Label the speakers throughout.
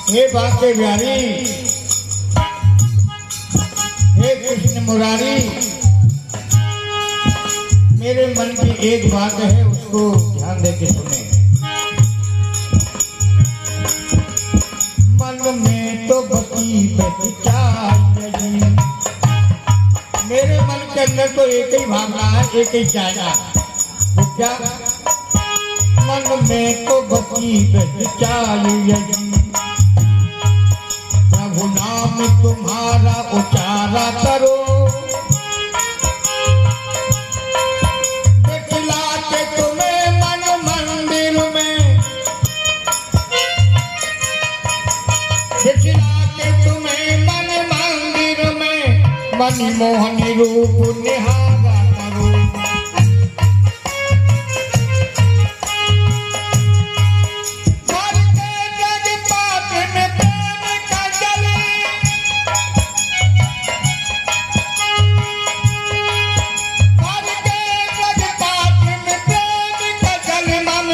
Speaker 1: हे बाके बिहारी, हे कृष्ण मुरारी, मेरे मन की एक बात है, उसको ध्यान देके सुने। मन में तो बसी बचाई, मेरे मन के अंदर तो एक ही भावना है, एक ही चाहना। वो क्या? मन में तो बसी बचाई, प्रभु नाम तुम्हारा उचारा करो, मनी मोहनी रूप निहारा करो। हर के जगपात में प्रेम का जल, हर के जगपात में प्रेम का जल, मन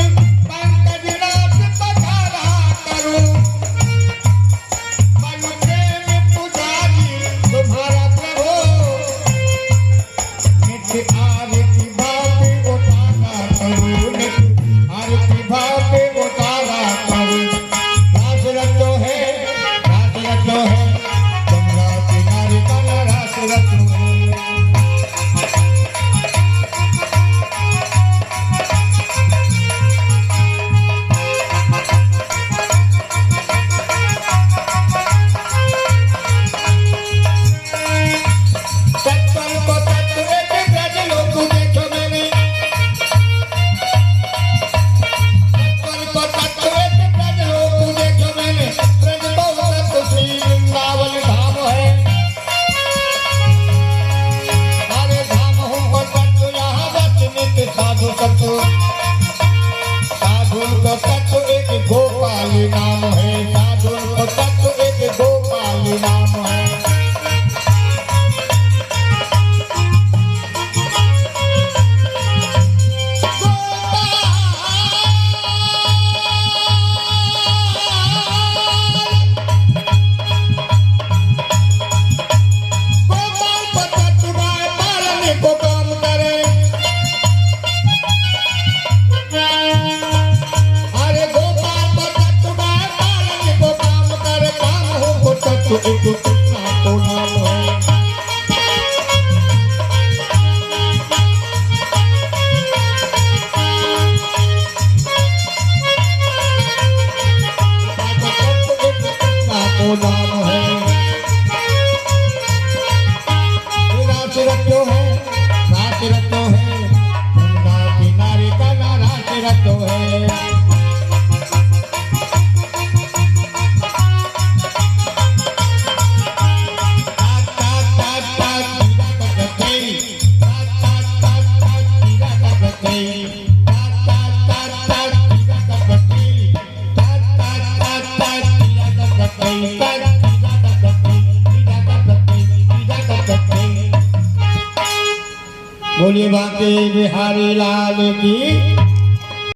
Speaker 1: पंकज नाथ पधारा करो। मन प्रेम पुजारी तुम्हारा आरती भावे उतारा करो, आरती भावे उतारा करो। रास रचो है, रास रचो है, गंगा किनारे का रास रचो है। साधु को तत्व एक गोपाल नाम है, साधु को तत्व एक गोपाल नाम है। गोपाल को तत्व पालने को काम करे, तो एक कृष्णा तो नाम है। कृष्णा तो नाम है। रास रचो है, रास रचो है, गंगा किनारे का रास रचो है। बोलिए बाके बिहारी लाल की।